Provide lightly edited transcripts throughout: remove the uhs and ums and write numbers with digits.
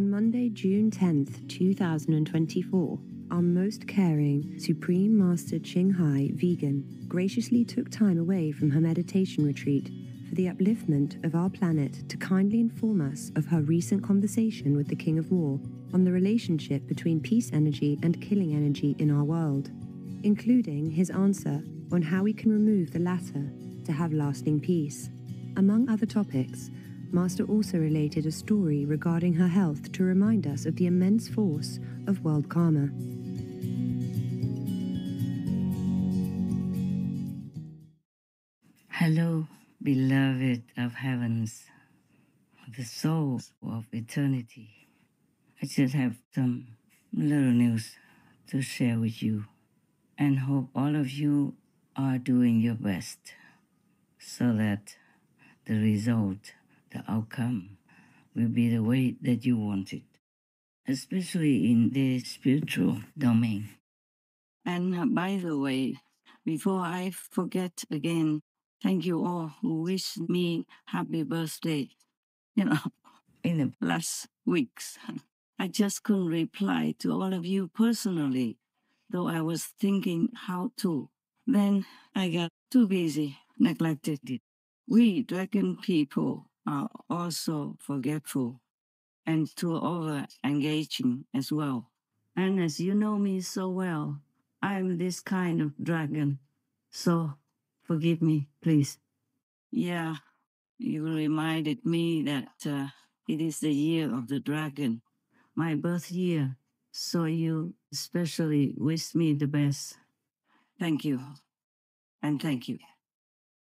On Monday, June 10th, 2024, our most caring Supreme Master Qinghai Vegan graciously took time away from her meditation retreat for the upliftment of our planet to kindly inform us of her recent conversation with the King of War on the relationship between peace energy and killing energy in our world, including his answer on how we can remove the latter to have lasting peace. Among other topics, Master also related a story regarding her health to remind us of the immense force of world karma. Hello, beloved of heavens, the souls of eternity. I just have some little news to share with you and hope all of you are doing your best so that the result, the outcome, will be the way that you want it, especially in the spiritual domain. And by the way, before I forget again, thank you all who wished me happy birthday. In the last weeks, I just couldn't reply to all of you personally, though I was thinking how to. Then I got too busy, neglected it. We dragon people are also forgetful and too over engaging as well. And as you know me so well, I'm this kind of dragon. So forgive me, please. Yeah, you reminded me that it is the year of the dragon, my birth year. So you especially wish me the best. Thank you. And thank you.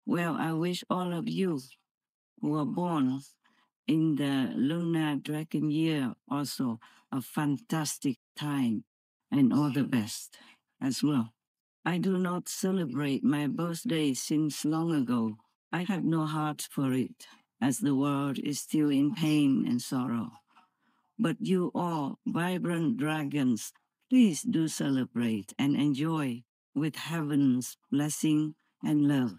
Well, I wish all of you who are born in the lunar dragon year also a fantastic time and all the best as well. I do not celebrate my birthday since long ago. I have no heart for it, as the world is still in pain and sorrow. But you all, vibrant dragons, please do celebrate and enjoy with heaven's blessing and love.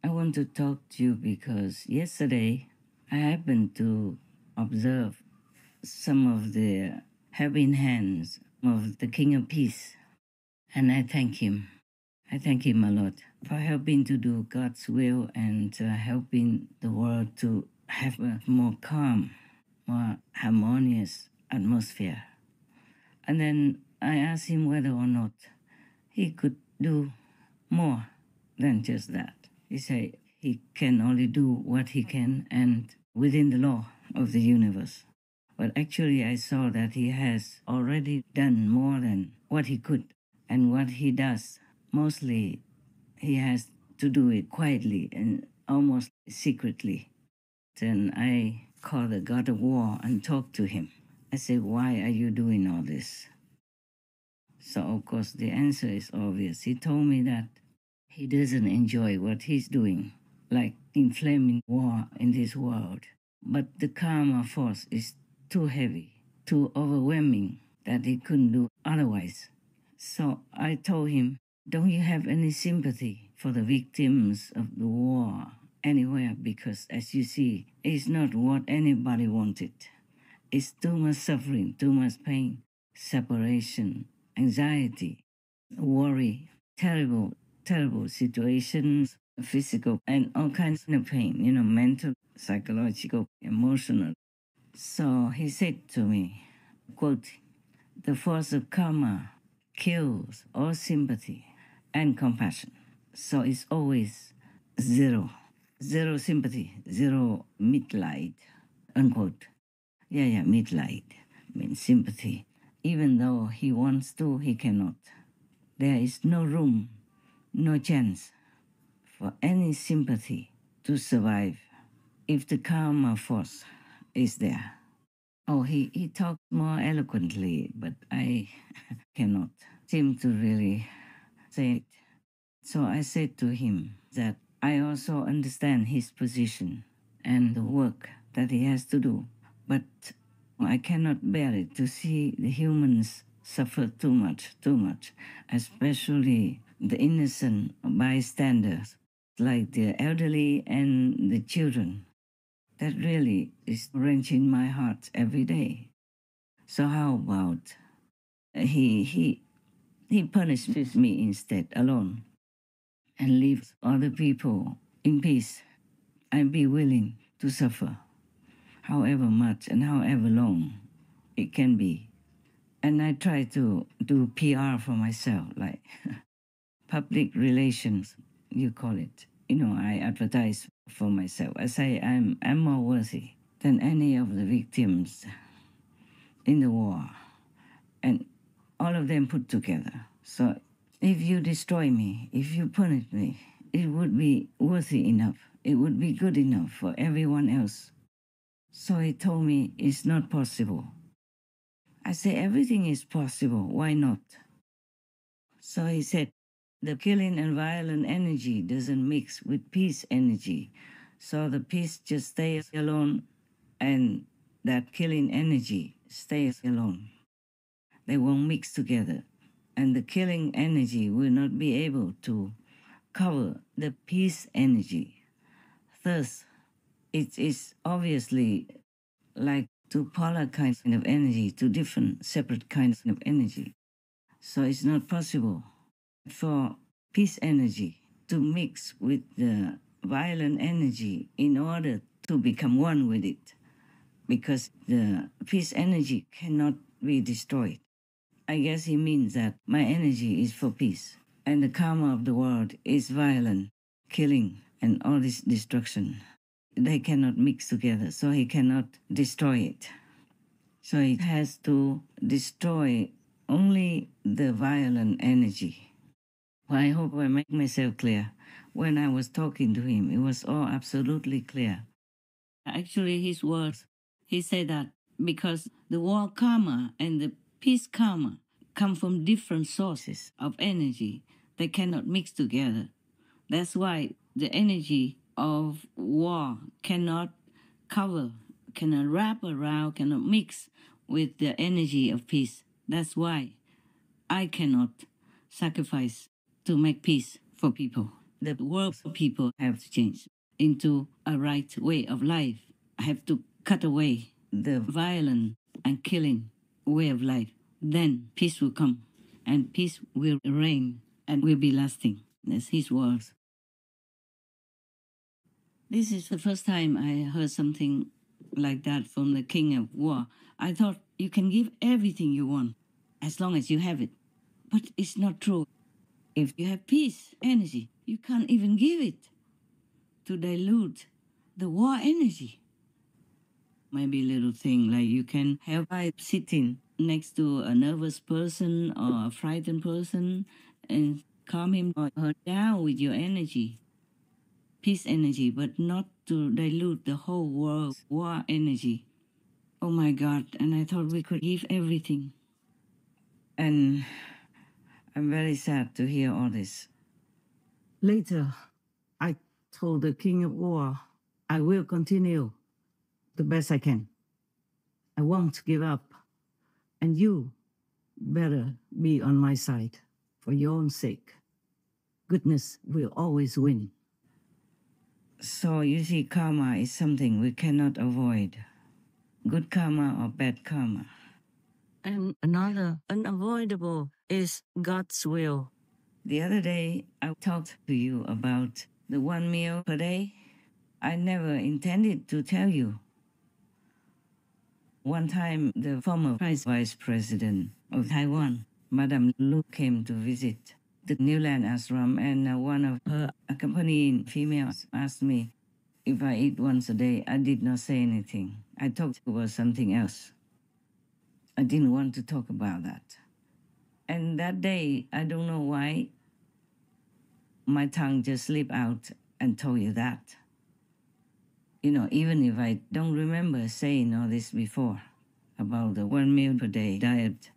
I want to talk to you because yesterday I happened to observe some of the helping hands of the King of Peace, and I thank him. I thank him a lot for helping to do God's will and helping the world to have a more calm, more harmonious atmosphere. And then I asked him whether or not he could do more than just that. He said he can only do what he can and within the law of the universe. But actually I saw that he has already done more than what he could. And what he does, mostly he has to do it quietly and almost secretly. Then I called the God of War and talked to him. I said, why are you doing all this? So of course the answer is obvious. He told me that he doesn't enjoy what he's doing, like inflaming war in this world. But the karma force is too heavy, too overwhelming that he couldn't do otherwise. So I told him, don't you have any sympathy for the victims of the war anywhere? Because as you see, it's not what anybody wanted. It's too much suffering, too much pain, separation, anxiety, worry, terrible situations, physical, and all kinds of pain, mental, psychological, emotional. So he said to me, quote, the force of karma kills all sympathy and compassion. So it's always zero sympathy, zero midlight, unquote. Yeah, midlight means sympathy. Even though he wants to, he cannot. There is no room, no chance for any sympathy to survive if the karma force is there. Oh, he talked more eloquently, but I cannot seem to really say it. So I said to him that I also understand his position and the work that he has to do, but I cannot bear it to see the humans suffer too much, especially the innocent bystanders, like the elderly and the children. That really is wrenching my heart every day. So how about he punishes me instead alone and leaves other people in peace? I'd be willing to suffer however much and however long it can be. And I try to do PR for myself, like public relations, you call it. I advertise for myself. I say I'm more worthy than any of the victims in the war, and all of them put together. So if you destroy me, if you punish me, it would be worthy enough. It would be good enough for everyone else. So he told me it's not possible. I say everything is possible. Why not? So he said the killing and violent energy doesn't mix with peace energy. So the peace just stays alone and that killing energy stays alone. They won't mix together. And the killing energy will not be able to cover the peace energy. Thus, it is obviously like two polar kinds of energy, two different separate kinds of energy. So it's not possible for peace energy to mix with the violent energy in order to become one with it, because the peace energy cannot be destroyed. I guess he means that my energy is for peace, and the karma of the world is violent, killing, and all this destruction. They cannot mix together, so he cannot destroy it. So he has to destroy only the violent energy. Well, I hope I make myself clear. When I was talking to him, it was all absolutely clear. Actually, his words, he said that because the war karma and the peace karma come from different sources of energy, they cannot mix together. That's why the energy of war cannot cover, cannot wrap around, cannot mix with the energy of peace. That's why I cannot sacrifice to make peace for people. The world people have to change into a right way of life. I have to cut away the violent and killing way of life. Then peace will come, and peace will reign and will be lasting. That's his words. This is the first time I heard something like that from the king of war. I thought you can give everything you want as long as you have it. But it's not true. If you have peace, energy, you can't even give it to dilute the war energy. Maybe a little thing like you can have by sitting next to a nervous person or a frightened person and calm him or her down with your energy, peace energy, but not to dilute the whole world war energy. Oh my God, and I thought we could give everything. And I'm very sad to hear all this. Later, I told the King of War, I will continue the best I can. I won't give up. And you better be on my side for your own sake. Goodness will always win. So you see, karma is something we cannot avoid. Good karma or bad karma. And another unavoidable is God's will. The other day, I talked to you about the 1 meal per day. I never intended to tell you. One time, the former vice president of Taiwan, Madame Lu, came to visit the New Land ashram, and one of her accompanying females asked me if I eat once a day. I did not say anything. I talked about something else. I didn't want to talk about that. And that day, I don't know why, my tongue just slipped out and told you that. Even if I don't remember saying all this before about the 1 meal per day diet,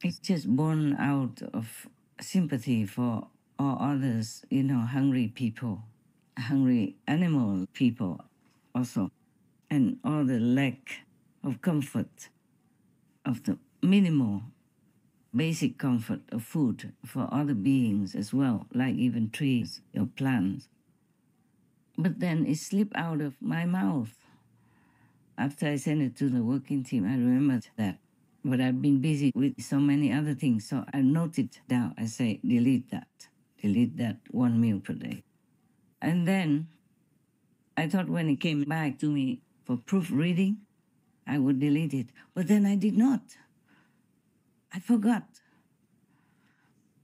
it's just born out of sympathy for all others, hungry people, hungry animal people also, and all the lack of comfort, of the minimal basic comfort of food for other beings as well, like even trees or plants. But then it slipped out of my mouth. After I sent it to the working team, I remembered that. But I've been busy with so many other things, so I noted down. I say, delete that 1 meal per day. And then I thought when it came back to me for proofreading, I would delete it. But then I did not. I forgot.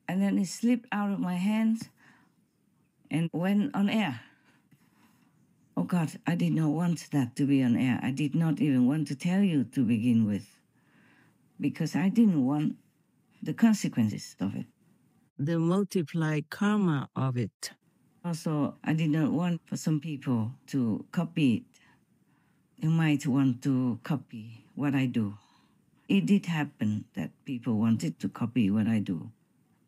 And then it slipped out of my hands and went on air. Oh God, I did not want that to be on air. I did not even want to tell you to begin with, because I didn't want the consequences of it. The multiplied karma of it. Also, I did not want for some people to copy it. You might want to copy what I do. It did happen that people wanted to copy what I do.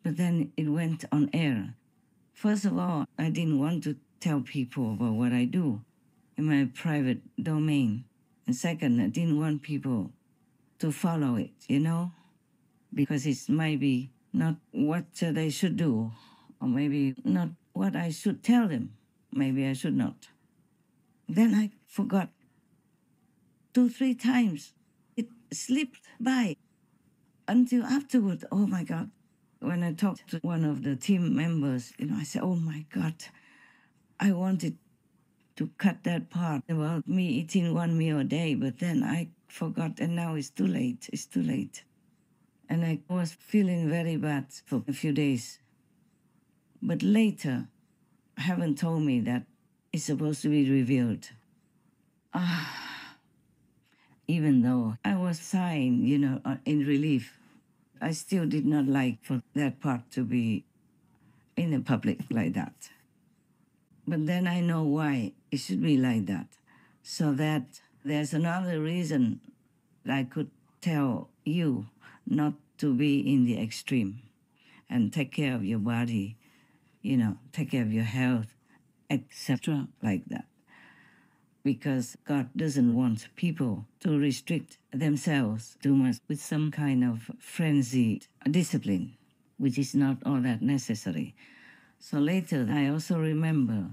But then it went on air. First of all, I didn't want to tell people about what I do in my private domain. And second, I didn't want people to follow it, because it might be not what they should do, or maybe not what I should tell them. Maybe I should not. Then I forgot 2-3 times. It slipped by until afterward. Oh my God. When I talked to one of the team members, I said, oh my God, I wanted to cut that part about me eating 1 meal a day, but then I forgot, and now it's too late. It's too late. And I was feeling very bad for a few days. But later, heaven told me that it's supposed to be revealed. Even though I was sighing, in relief, I still did not like for that part to be in the public like that. But then I know why it should be like that. So that there's another reason that I could tell you not to be in the extreme and take care of your body, take care of your health, etc. like that. Because God doesn't want people to restrict themselves too much with some kind of frenzied discipline, which is not all that necessary. So later, I also remember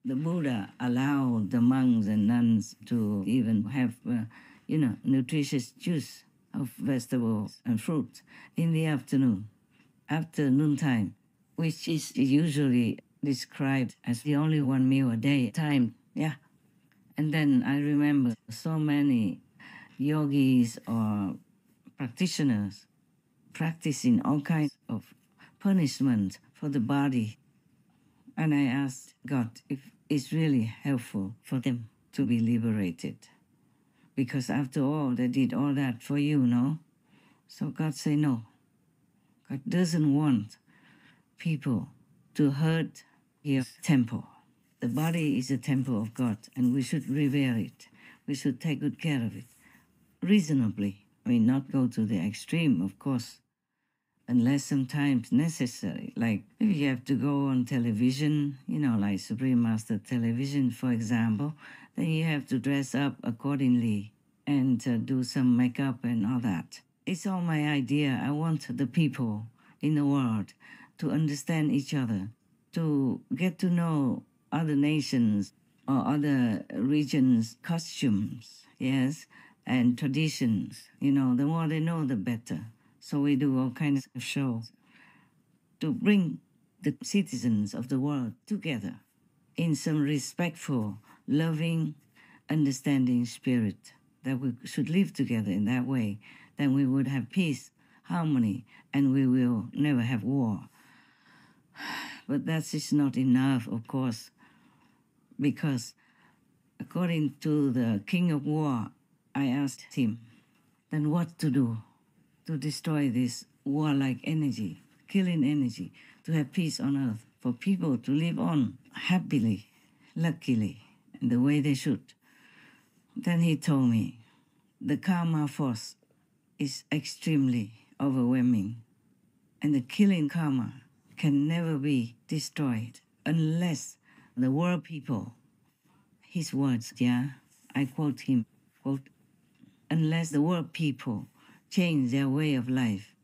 the Buddha allowed the monks and nuns to even have, nutritious juice of vegetables and fruit in the afternoon, after noontime, which is usually described as the only 1 meal a day time. Yeah. And then I remember so many yogis or practitioners practicing all kinds of punishment for the body. And I asked God if it's really helpful for them to be liberated. Because after all, they did all that for you, no? So God said no. God doesn't want people to hurt your temple. The body is a temple of God, and we should revere it. We should take good care of it. Reasonably. Not go to the extreme, of course, unless sometimes necessary. Like if you have to go on television, like Supreme Master Television, for example, then you have to dress up accordingly and do some makeup and all that. It's all my idea. I want the people in the world to understand each other, to get to know other nations or other regions' costumes, yes, and traditions. The more they know, the better. So we do all kinds of shows to bring the citizens of the world together in some respectful, loving, understanding spirit, that we should live together in that way. Then we would have peace, harmony, and we will never have war. But that is not enough, of course, because according to the King of War, I asked him, then what to do to destroy this warlike energy, killing energy, to have peace on earth, for people to live on happily, luckily, in the way they should. Then he told me, the karma force is extremely overwhelming, and the killing karma can never be destroyed unless the world people, his words, I quote him, quote, unless the world people change their way of life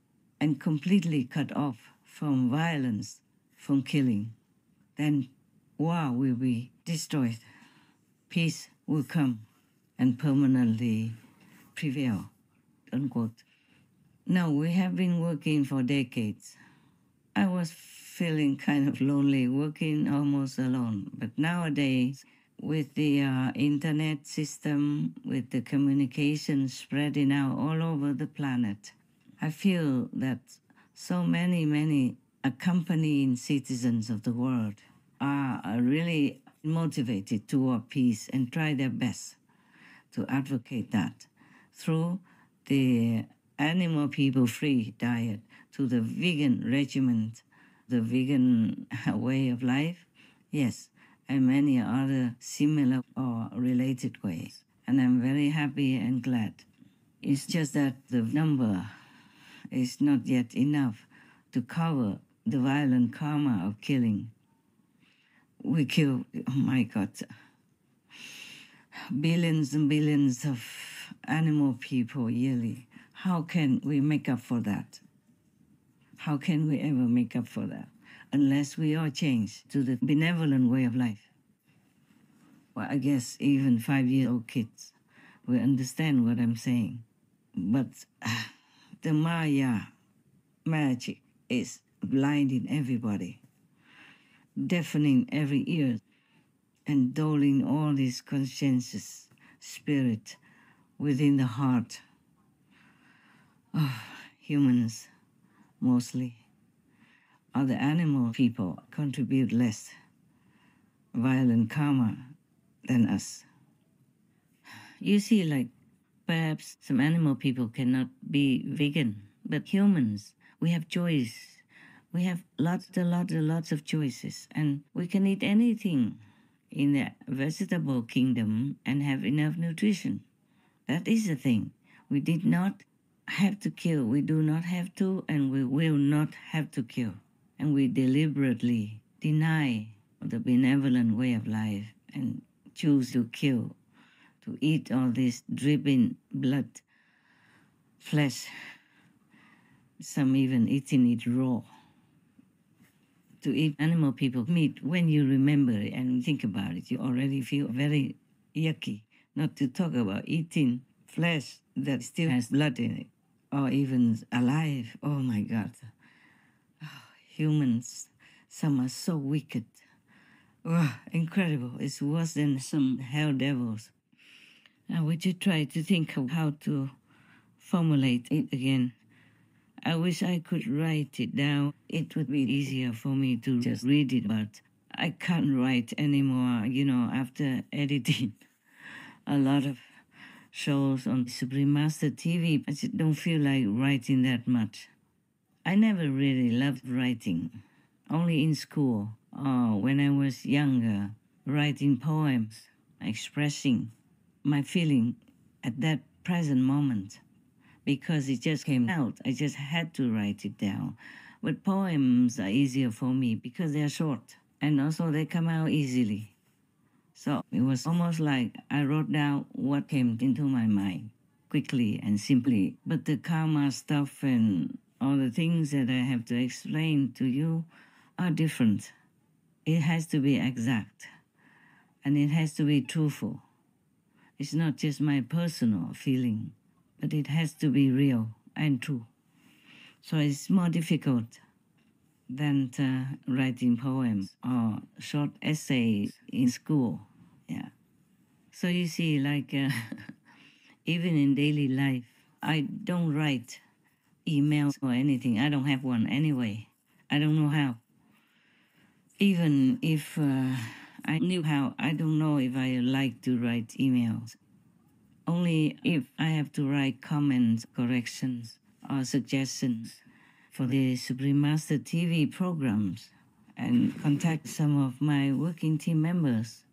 and completely cut off from violence, from killing, then war will be destroyed, peace will come and permanently prevail, unquote. Now, we have been working for decades. I was feeling kind of lonely, working almost alone. But nowadays, with the internet system, with the communication spreading out all over the planet, I feel that so many accompanying citizens of the world are really motivated toward peace and try their best to advocate that through the animal people free diet to the vegan regimen, the vegan way of life, yes, and many other similar or related ways. And I'm very happy and glad. It's just that the number is not yet enough to cover the violent karma of killing. We kill, oh my God, billions and billions of animal people yearly. How can we make up for that? How can we ever make up for that? Unless we all change to the benevolent way of life. Well, I guess even 5-year-old kids will understand what I'm saying. But the Maya magic is blinding everybody, deafening every ear, and dulling all this conscientious spirit within the heart of humans, mostly. Other animal people contribute less violent karma than us. You see, like, perhaps some animal people cannot be vegan, but humans, we have choice. We have lots of choices, and we can eat anything in the vegetable kingdom and have enough nutrition. That is the thing. We did not have to kill. We do not have to, and we will not have to kill. And we deliberately deny the benevolent way of life and choose to kill, to eat all this dripping blood, flesh, some even eating it raw. To eat animal people meat, when you remember it and think about it, you already feel very yucky. Not to talk about eating flesh that still has blood in it, or even alive. Oh my God. Oh, humans, some are so wicked. Oh, incredible. It's worse than some hell devils. I would you try to think of how to formulate it again. I wish I could write it down. It would be easier for me to just read it, but I can't write anymore, after editing a lot of shows on Supreme Master TV. I just don't feel like writing that much. I never really loved writing, only in school or when I was younger, writing poems, expressing my feeling at that present moment. Because it just came out. I just had to write it down. But poems are easier for me because they're short and also they come out easily. So it was almost like I wrote down what came into my mind quickly and simply. But the karma stuff and all the things that I have to explain to you are different. It has to be exact and it has to be truthful. It's not just my personal feeling, but it has to be real and true. So it's more difficult than writing poems or short essays in school. Yeah. So you see, like, even in daily life, I don't write emails or anything. I don't have one anyway. I don't know how. Even if I knew how, I don't know if I like to write emails. Only if I have to write comments, corrections, or suggestions for the Supreme Master TV programs and contact some of my working team members.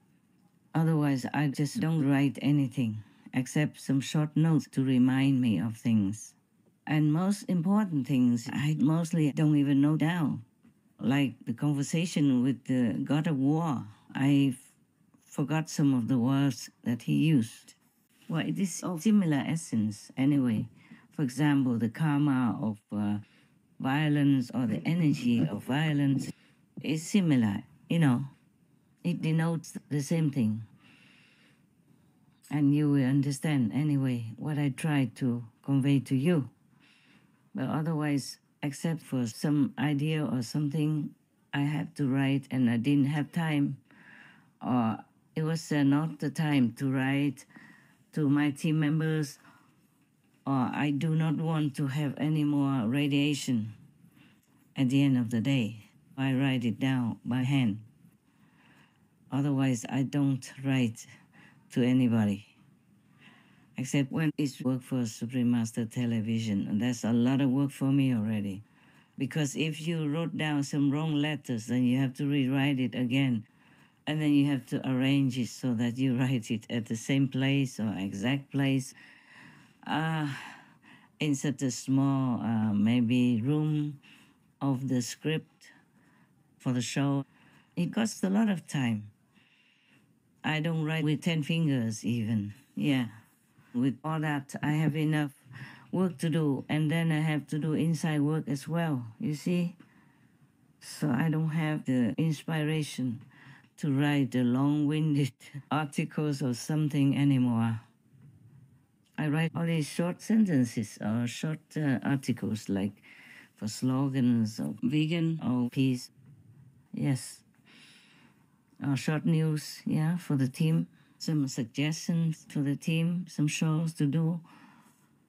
Otherwise, I just don't write anything except some short notes to remind me of things. And most important things, I mostly don't even note down. Like the conversation with the God of War, I forgot some of the words that he used. Well, it is of similar essence anyway. For example, the karma of violence or the energy of violence is similar, it denotes the same thing. And you will understand anyway what I try to convey to you. But otherwise, except for some idea or something I have to write and I didn't have time, or it was not the time to write to my team members, or I do not want to have any more radiation at the end of the day. I write it down by hand. Otherwise, I don't write to anybody, except when it's work for Supreme Master Television. And that's a lot of work for me already. Because if you wrote down some wrong letters, then you have to rewrite it again. And then you have to arrange it so that you write it at the same place or exact place. In such a small, maybe room of the script for the show. It costs a lot of time. I don't write with 10 fingers even. Yeah. With all that, I have enough work to do, and then I have to do inside work as well, you see? So I don't have the inspiration to write the long-winded articles or something anymore. I write all these short sentences or short articles like for slogans or vegan or peace. Yes. Or short news, yeah, for the team. Some suggestions to the team, some shows to do,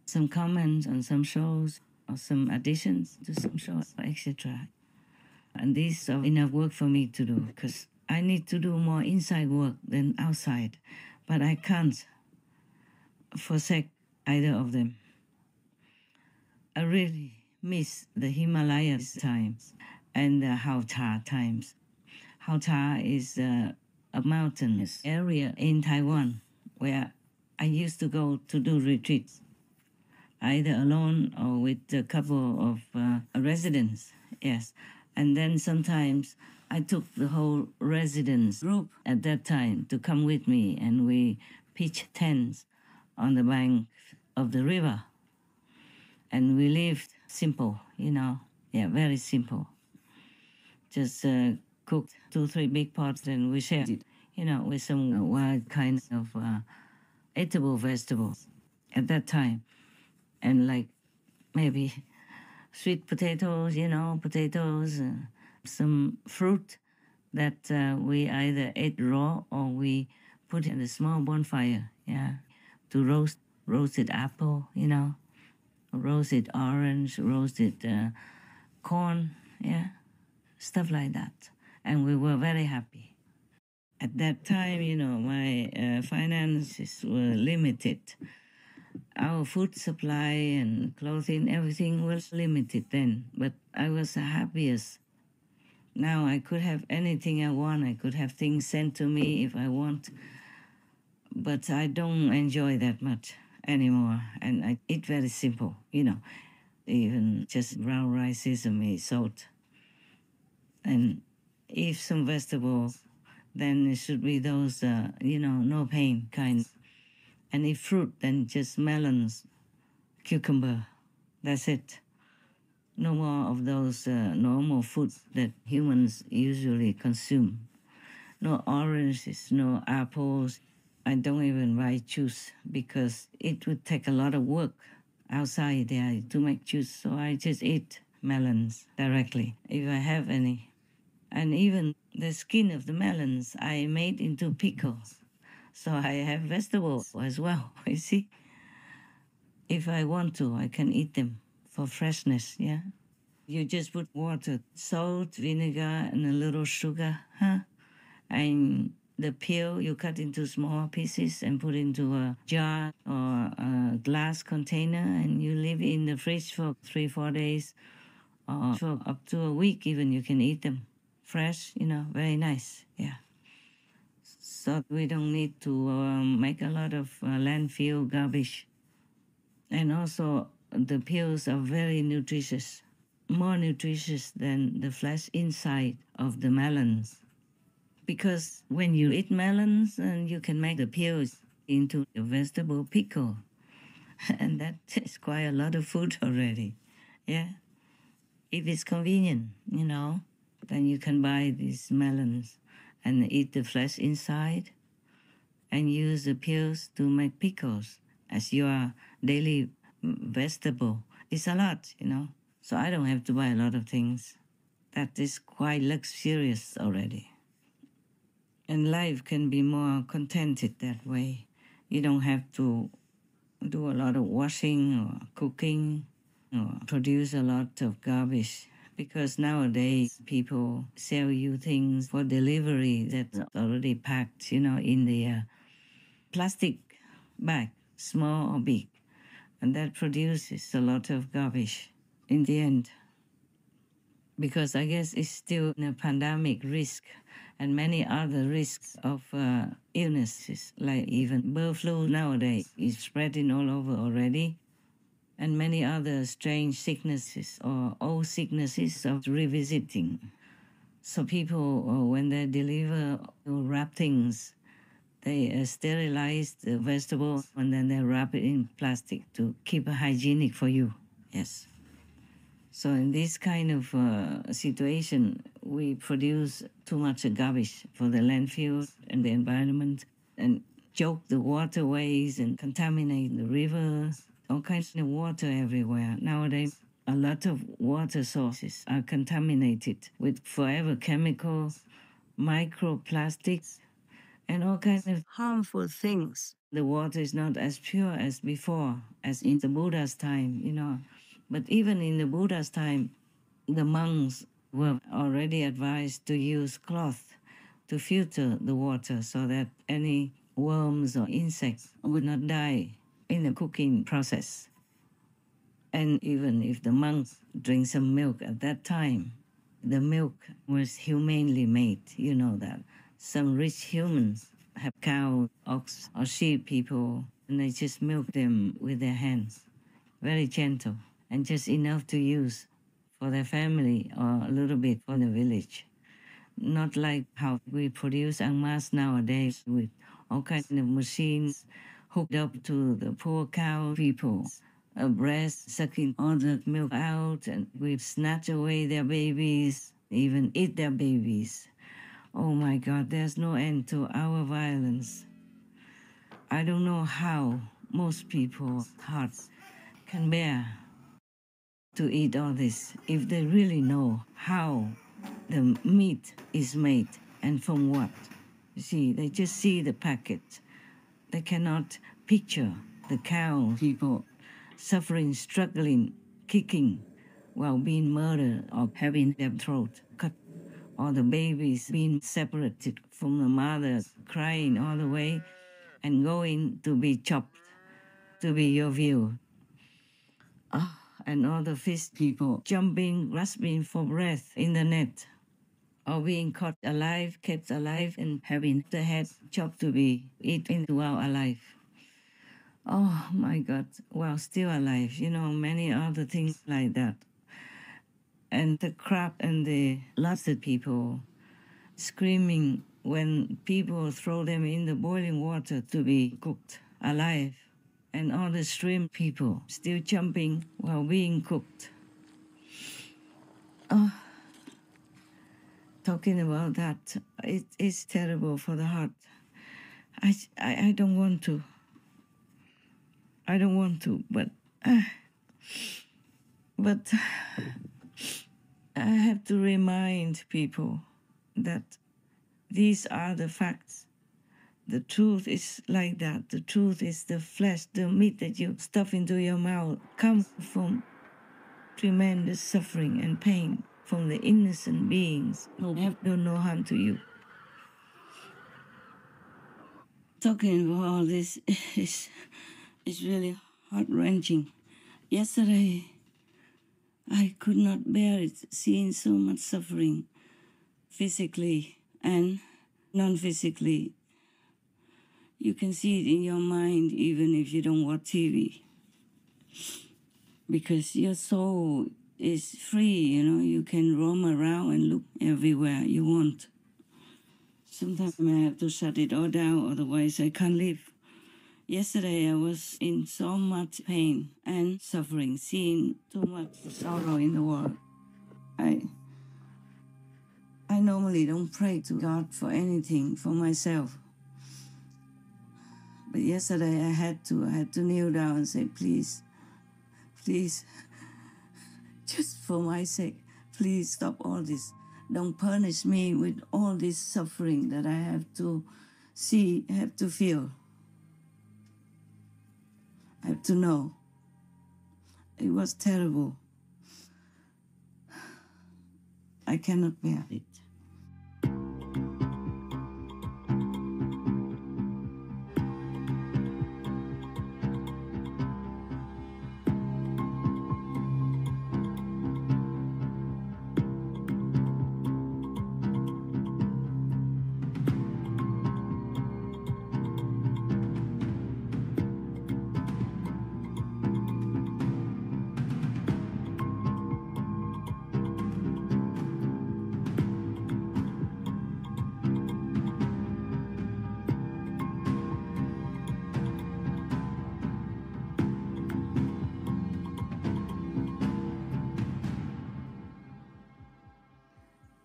some comments on some shows, or some additions to some shows, etc. And these are enough work for me to do because I need to do more inside work than outside. But I can't forsake either of them. I really miss the Himalayas times and the Hauta times. Hauta is a mountainous area in Taiwan where I used to go to do retreats, either alone or with a couple of residents, yes. And then sometimes I took the whole residence group at that time to come with me, and we pitched tents on the bank of the river. And we lived simple, very simple. Just cooked 2-3 big pots and we shared it, with some wild kinds of eatable vegetables at that time. And like maybe sweet potatoes, potatoes, some fruit that we either ate raw or we put in a small bonfire, to roasted apple, roasted orange, roasted corn, stuff like that. And we were very happy. At that time, my finances were limited. Our food supply and clothing, everything was limited then. But I was the happiest. Now I could have anything I want. I could have things sent to me if I want. But I don't enjoy that much anymore. And I eat very simple, even just brown rice, sesame, salt. And if some vegetables, then it should be those, no pain kinds. And if fruit, then just melons, cucumber. That's it. No more of those normal foods that humans usually consume. No oranges, no apples. I don't even buy juice because it would take a lot of work outside there to make juice. So I just eat melons directly if I have any. And even the skin of the melons I made into pickles. So I have vegetables as well, you see. If I want to, I can eat them for freshness, yeah. You just put water, salt, vinegar, and a little sugar, and the peel you cut into small pieces and put into a jar or a glass container, and you leave it in the fridge for 3-4 days, or for up to a week even. You can eat them fresh, very nice, yeah. So we don't need to make a lot of landfill garbage. And also the peels are very nutritious, more nutritious than the flesh inside of the melons. Because when you eat melons, you can make the peels into a vegetable pickle. And that is quite a lot of food already. Yeah. If it's convenient, then you can buy these melons and eat the flesh inside, and use the peels to make pickles as your daily vegetable. It's a lot, So I don't have to buy a lot of things. That is quite luxurious already. And life can be more contented that way. You don't have to do a lot of washing or cooking or produce a lot of garbage, because nowadays people sell you things for delivery that's already packed, in the plastic bag, small or big, and that produces a lot of garbage in the end. Because I guess it's still a pandemic risk and many other risks of illnesses, like even bird flu nowadays is spreading all over already, and many other strange sicknesses or old sicknesses are revisiting. So people, when they deliver or wrap things, they sterilize the vegetable and then they wrap it in plastic to keep it hygienic for you. Yes. So in this kind of situation, we produce too much garbage for the landfill and the environment, and choke the waterways and contaminate the rivers, all kinds of water everywhere. Nowadays, a lot of water sources are contaminated with forever chemicals, microplastics, and all kinds of harmful things. The water is not as pure as before, as in the Buddha's time, But even in the Buddha's time, the monks were already advised to use cloth to filter the water so that any worms or insects would not die in the cooking process. And even if the monks drink some milk at that time, the milk was humanely made, you know that. Some rich humans have cow, ox, or sheep people, and they just milk them with their hands, very gentle, and just enough to use for their family or a little bit for the village. Not like how we produce en masse nowadays with all kinds of machines hooked up to the poor cow people, a breast sucking all the milk out, and we snatch away their babies, even eat their babies. Oh my God, there's no end to our violence. I don't know how most people's hearts can bear to eat all this if they really know how the meat is made and from what. You see, they just see the packet. They cannot picture the cow people suffering, struggling, kicking while being murdered or having their throat cut, or the babies being separated from the mother, crying all the way and going to be chopped, to be your view. And all the fish people jumping, grasping for breath in the net, or being caught alive, kept alive, and having the head chopped to be eaten while alive. Oh my God, while still alive, many other things like that. And the crab and the lobster people screaming when people throw them in the boiling water to be cooked alive. And all the shrimp people still jumping while being cooked. Talking about that, it is terrible for the heart. I don't want to. I don't want to, but I have to remind people that these are the facts. The truth is like that. The truth is the flesh, the meat that you stuff into your mouth comes from tremendous suffering and pain from the innocent beings who have done no harm to you. Talking about all this is really heart-wrenching. Yesterday, I could not bear it, seeing so much suffering, physically and non-physically. You can see it in your mind even if you don't watch TV. Because your soul is free, you can roam around and look everywhere you want. Sometimes I have to shut it all down, otherwise I can't live. Yesterday I was in so much pain and suffering, seeing too much sorrow in the world. I I normally don't pray to God for anything for myself. But yesterday I had to kneel down and say, please, just for my sake, please stop all this. Don't punish me with all this suffering that I have to see, have to feel. I have to know. It was terrible. I cannot bear it.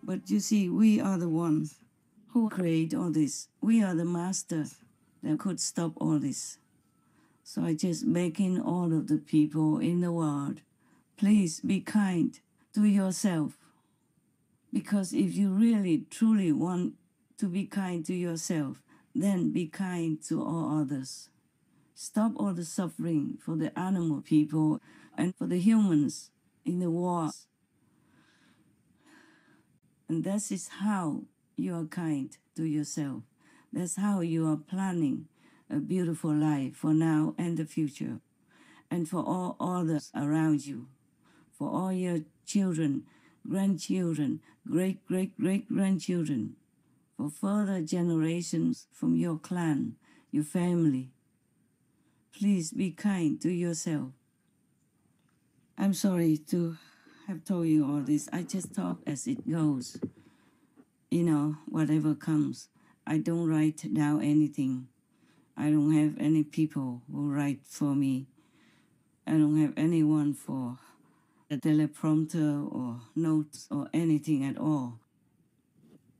But you see, we are the ones who create all this. We are the master that could stop all this. So I just begging all of the people in the world, please be kind to yourself. Because if you really, truly want to be kind to yourself, then be kind to all others. Stop all the suffering for the animal people and for the humans in the war. And that is how you are kind to yourself. That's how you are planning a beautiful life for now and the future, and for all others around you, for all your children, grandchildren, great-great-great-grandchildren, for further generations from your clan, your family. Please be kind to yourself. I'm sorry to have told you all this. I just talk as it goes. You know, whatever comes. I don't write down anything. I don't have any people who write for me. I don't have anyone for a teleprompter or notes or anything at all.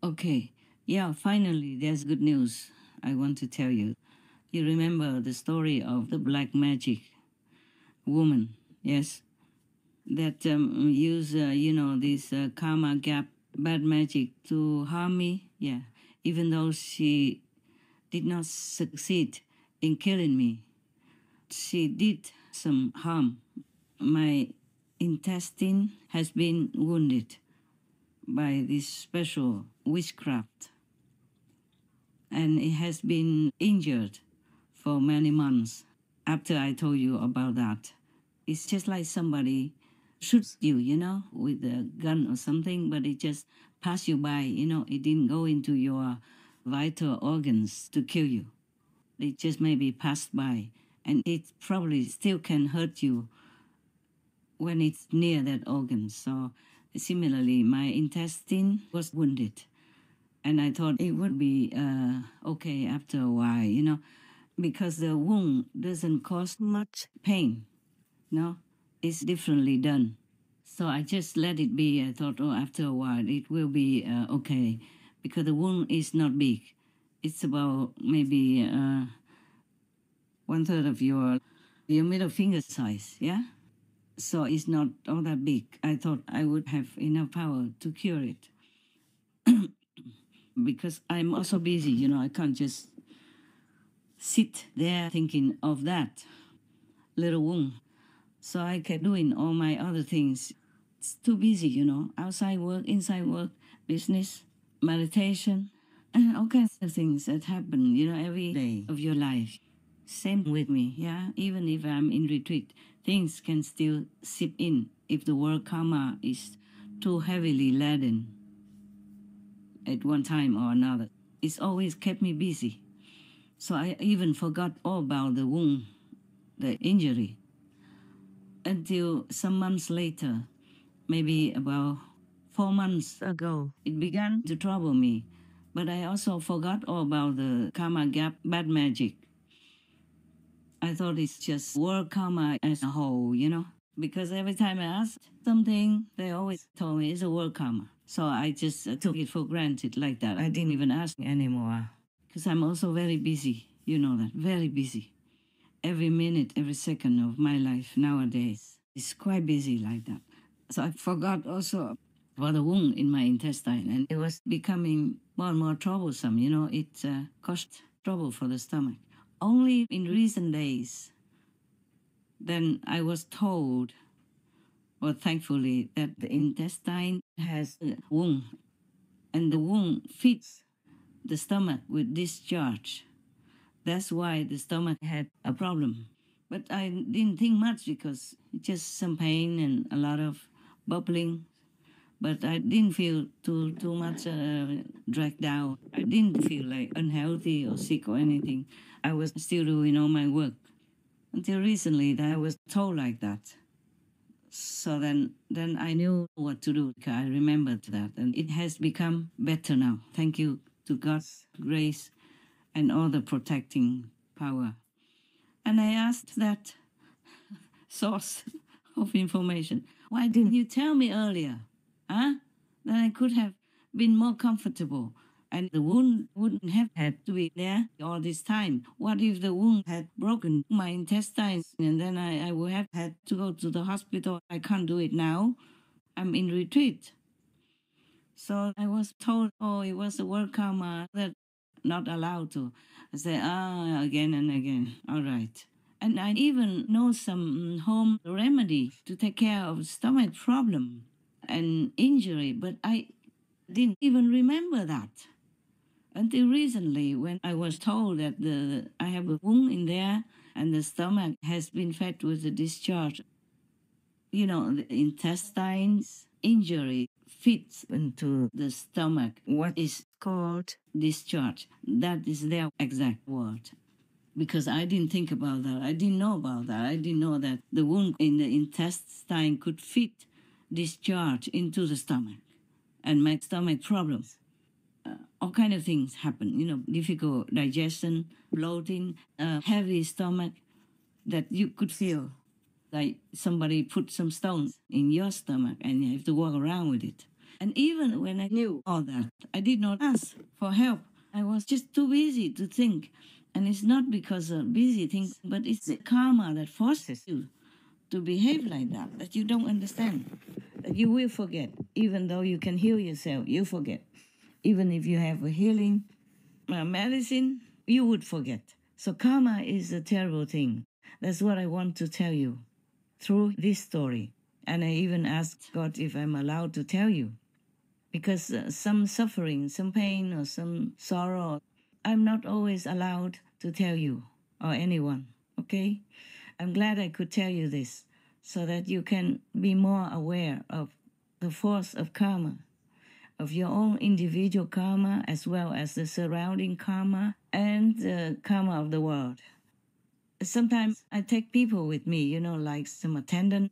Okay, yeah, finally, there's good news I want to tell you. You remember the story of the black magic woman, yes? That use, this karma gap, bad magic to harm me, yeah. Even though she did not succeed in killing me, she did some harm. My intestine has been wounded by this special witchcraft, and it has been injured for many months after I told you about that. It's just like somebody shoots you, with a gun or something, but it just passed you by, it didn't go into your vital organs to kill you. It just maybe passed by, and it probably still can hurt you when it's near that organ. So similarly, my intestine was wounded, and I thought it would be okay after a while, because the wound doesn't cause much pain, it's differently done. So I just let it be. I thought, after a while, it will be okay, because the wound is not big. It's about maybe 1/3 of your middle finger size, yeah? So it's not all that big. I thought I would have enough power to cure it. Because I'm also busy, I can't just sit there thinking of that little wound. So I kept doing all my other things. It's too busy, outside work, inside work, business, meditation, and all kinds of things that happen, every day of your life. Same with me, yeah? Even if I'm in retreat, things can still seep in if the world karma is too heavily laden at one time or another. It's always kept me busy. So I even forgot all about the wound, the injury, until some months later, maybe about 4 months ago, it began to trouble me. But I also forgot all about the karma gap, bad magic. I thought it's just world karma as a whole, because every time I asked something, they always told me it's a world karma. So I just took it for granted like that. I didn't even ask anymore because I'm also very busy. You know that, very busy. Every minute, every second of my life nowadays is quite busy like that. So I forgot also about the wound in my intestine, and it was becoming more and more troublesome. You know, it caused trouble for the stomach. Only in recent days, then I was told, well, thankfully, that the intestine has a wound, and the wound fits the stomach with discharge. That's why the stomach had a problem. But I didn't think much because it's just some pain and a lot of bubbling. But I didn't feel too much dragged down. I didn't feel like unhealthy or sick or anything. I was still doing all my work. Until recently, that I was told like that. So then I knew what to do. I remembered that, and it has become better now. Thank you to God's grace and all the protecting power. And I asked that source of information, why didn't you tell me earlier? Huh? Then I could have been more comfortable, and the wound wouldn't have had to be there all this time. What if the wound had broken my intestines, and then I would have had to go to the hospital? I can't do it now. I'm in retreat. So I was told, oh, it was a work karma that not allowed to. I say, again and again. All right. And I even know some home remedy to take care of stomach problem and injury, but I didn't even remember that until recently when I was told that I have a wound in there and the stomach has been fed with the discharge. You know, the intestines injury fits into the stomach. What is called discharge? That is their exact word. Because I didn't think about that. I didn't know about that. I didn't know that the wound in the intestine could fit discharge into the stomach and my stomach problems. All kind of things happen, you know, difficult digestion, bloating, heavy stomach that you could feel like somebody put some stones in your stomach and you have to walk around with it. And even when I knew all that, I did not ask for help. I was just too busy to think. And it's not because of busy things, but it's the karma that forces you to behave like that you don't understand, that you will forget. Even though you can heal yourself, you forget. Even if you have a healing medicine, you would forget. So karma is a terrible thing. That's what I want to tell you through this story. And I even asked God if I'm allowed to tell you. Because some suffering, some pain, or some sorrow, I'm not always allowed to tell you or anyone, okay? I'm glad I could tell you this so that you can be more aware of the force of karma, of your own individual karma as well as the surrounding karma and the karma of the world. Sometimes I take people with me, you know, like some attendant,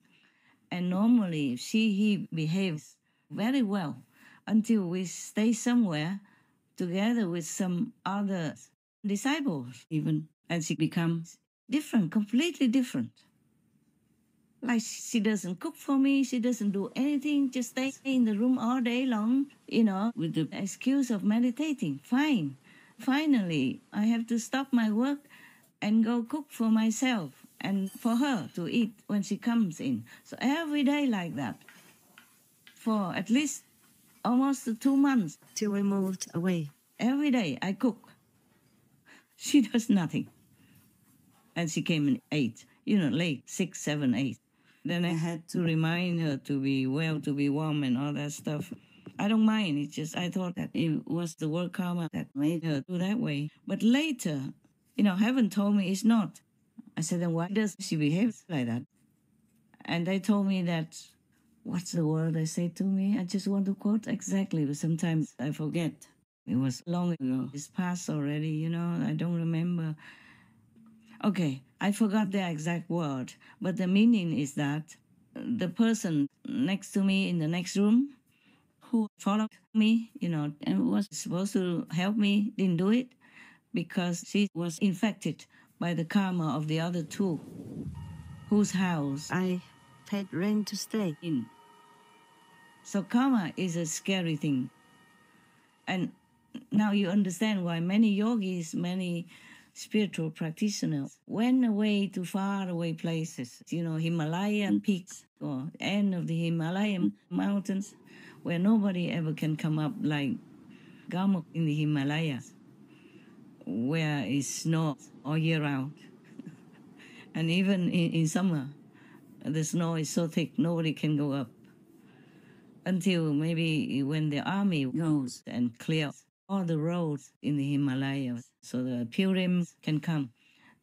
and normally he behaves very well until we stay somewhere together with some other disciples even, and she becomes different, completely different. Like she doesn't cook for me, she doesn't do anything, just stay in the room all day long, you know, with the excuse of meditating. Fine. Finally, I have to stop my work and go cook for myself and for her to eat when she comes in. So every day like that, for at least almost 2 months till we moved away. Every day I cook. She does nothing. And she came in 8, you know, late, 6, 7, 8. Then I had to remind her to be well, to be warm and all that stuff. I don't mind. It's just I thought that it was the work karma that made her do that way. But later, you know, heaven told me it's not. I said, then why does she behave like that? And they told me that, what's the word they say to me? I just want to quote exactly, but sometimes I forget. It was long ago. It's past already, you know, I don't remember. Okay, I forgot the exact word, but the meaning is that the person next to me in the next room who followed me, you know, and was supposed to help me, didn't do it because she was infected by the karma of the other two, whose house I paid rent to stay in. So karma is a scary thing. And now you understand why many yogis, many spiritual practitioners went away to far away places, Himalayan peaks or end of the Himalayan mountains where nobody ever can come up, like Gamok in the Himalayas, where it's snow all year round. And even in summer, the snow is so thick, nobody can go up. Until maybe when the army goes and clears all the roads in the Himalayas so the pilgrims can come.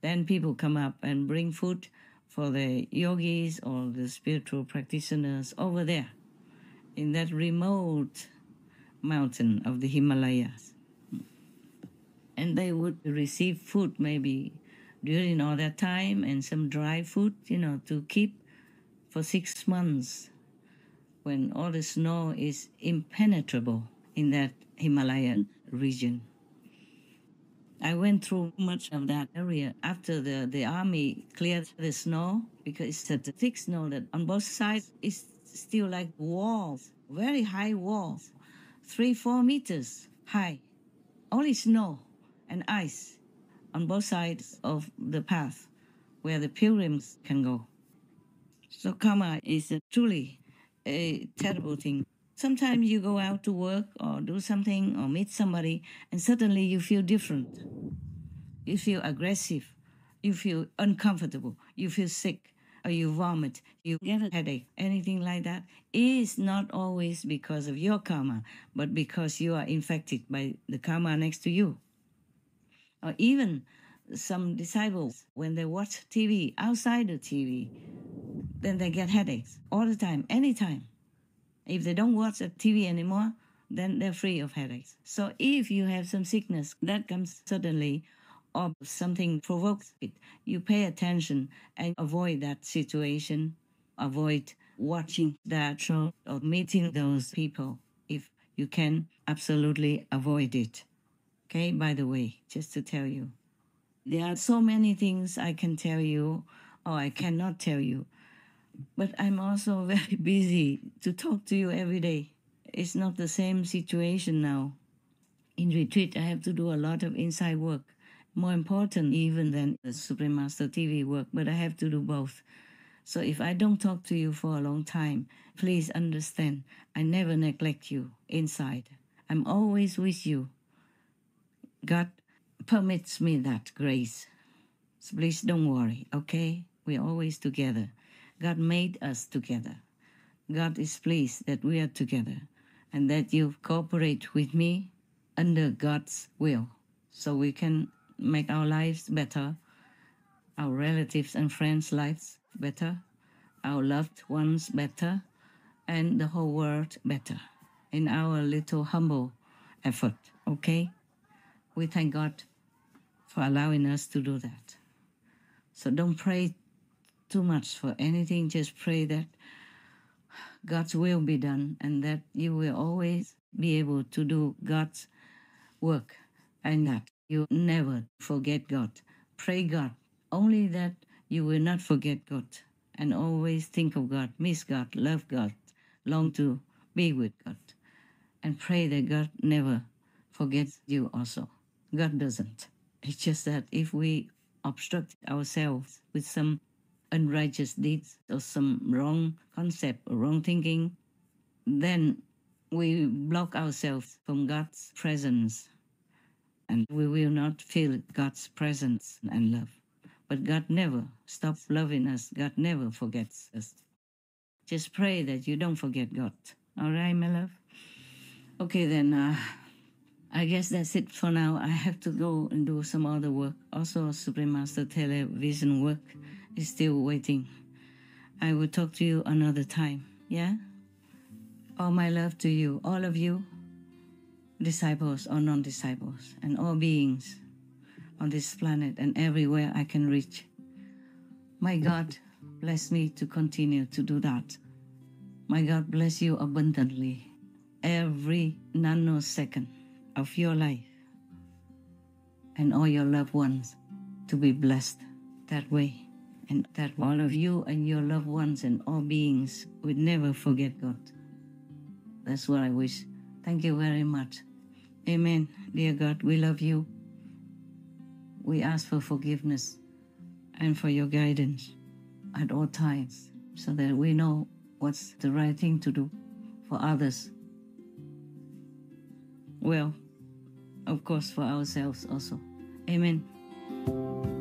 Then people come up and bring food for the yogis or the spiritual practitioners over there in that remote mountain of the Himalayas. And they would receive food maybe during all that time and some dry food, to keep for 6 months when all the snow is impenetrable in that Himalayan region. I went through much of that area after the army cleared the snow, because it's such a thick snow that on both sides it's still like walls, very high walls, 3-4 meters high, only snow and ice on both sides of the path where the pilgrims can go. So karma is truly a terrible thing. Sometimes you go out to work or do something or meet somebody and suddenly you feel different. You feel aggressive. You feel uncomfortable. You feel sick or you vomit. You get a headache. Anything like that is not always because of your karma, but because you are infected by the karma next to you. Or even some disciples, when they watch TV, outside the TV, then they get headaches all the time, anytime. If they don't watch the TV anymore, then they're free of headaches. So if you have some sickness that comes suddenly or something provokes it, you pay attention and avoid that situation, avoid watching that show or meeting those people. If you can, absolutely avoid it. Okay, by the way, just to tell you. There are so many things I can tell you or I cannot tell you. But I'm also very busy to talk to you every day. It's not the same situation now. In retreat, I have to do a lot of inside work, more important even than the Supreme Master TV work, but I have to do both. So if I don't talk to you for a long time, please understand, I never neglect you inside. I'm always with you. God permits me that grace. So please don't worry, okay? We're always together. God made us together. God is pleased that we are together and that you cooperate with me under God's will so we can make our lives better, our relatives and friends' lives better, our loved ones better, and the whole world better in our little humble effort, okay? We thank God for allowing us to do that. So don't pray too much for anything, just pray that God's will be done and that you will always be able to do God's work and that you never forget God. Pray God, only that you will not forget God and always think of God, miss God, love God, long to be with God. And pray that God never forgets you also. God doesn't. It's just that if we obstruct ourselves with some unrighteous deeds or some wrong concept or wrong thinking, then we block ourselves from God's presence and we will not feel God's presence and love. But God never stops loving us. God never forgets us. Just pray that you don't forget God. All right, my love? Okay, then I guess that's it for now. I have to go and do some other work. Also, Supreme Master television work is still waiting. I will talk to you another time, yeah? All my love to you, all of you, disciples or non-disciples, and all beings on this planet and everywhere I can reach. My God, bless me to continue to do that. My God, bless you abundantly every nanosecond of your life and all your loved ones to be blessed that way, and that all of you and your loved ones and all beings would never forget God. That's what I wish. Thank you very much. Amen. Dear God, we love you. We ask for forgiveness and for your guidance at all times so that we know what's the right thing to do for others. Well, of course, for ourselves also. Amen.